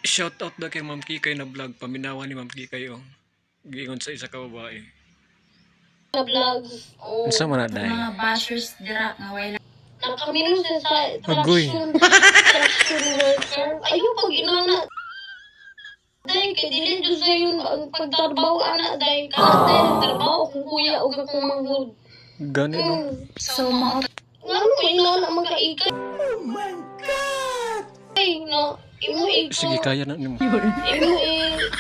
Shoutout na kay Ma'am Kikay na vlog. Paminawa ni Ma'am Kikay oh. Giingon sa isa ka babae. Na vlogs. Oh. Unsa man na Sa day? mga bashers dira nga wala. Nakaminom siya sa Agoy. traction worker. Ayaw pag inana. Day, kaya dili doon sa yun ang pagtarbaw, ana, day. Kanas day, nagtarbaw kung kuya o kung manghod. Gani no. So mao Nga mo, inana magkaikay. Oh my God! Ay, no. Imo Sige kaya na nimo. Imo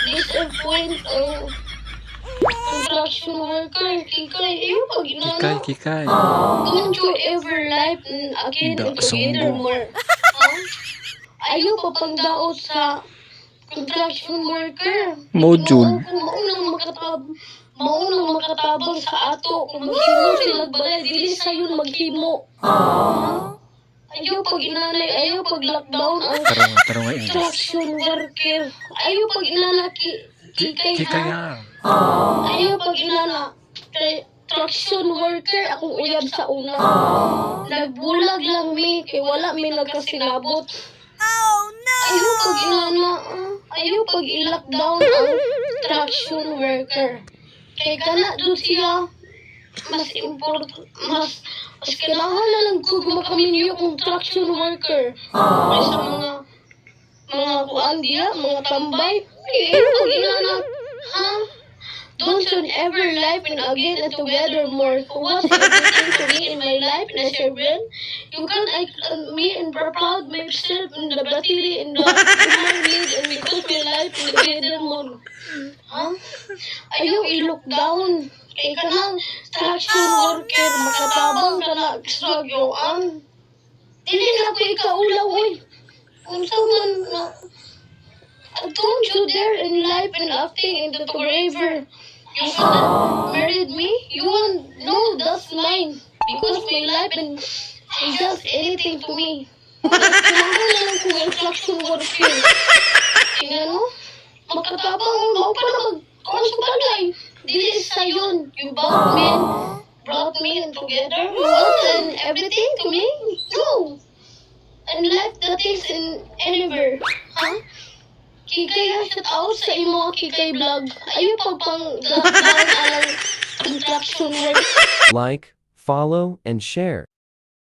disappoint ang construction worker. Kikay, ayaw pag inana. Kikay. Don't you ever life again Da, and together sunggo. more. Huh? Ayaw pa pangdaot sa construction worker. Module. Kung maunang makatabang sa ato, kung maghimo sila balay, dili sa yun maghimo. Ayaw pag inanay, ayaw pag lockdown ang Taro nga English. construction worker. Ayaw pag inana kikay Kikay ha. ha. Ayaw pag inana traction worker akong uyab sa una. Nagbulag lang mi kay wala mi nagkasinabot. Ayaw pag inana, ayaw pag i-lockdown ang traction worker. Kay kana doon siya mas kailangan na lang kung makaminyo kung traction worker. Ay sa mga kuan diya, mga tambay. Ayaw pag inana, ha? Don't you ever life and again and together more. What's everything to me in my life and I share when you can me and proud myself in the battery in the my need and because my life and together more. Huh? Ayaw i-look down. Kay kanang traction worker makatabang ka na strugyoan. Dili na ko ikaulaw oy. Kung man na don't you dare in life and acting into forever. You should have married me. You won't know that's mine. Because my life and is just anything to me. Kailangan na lang kung instruction worker. Tingnan mo? Magkatabang mo pa na mag-konsultagay. Dili sa yun. You brought me in together. What and everything to me? No. And left the things in anywhere. Huh? Kikay, shout out sa imo Kikay vlog. Ayaw pang lockdown alang construction work. Like, follow, and share.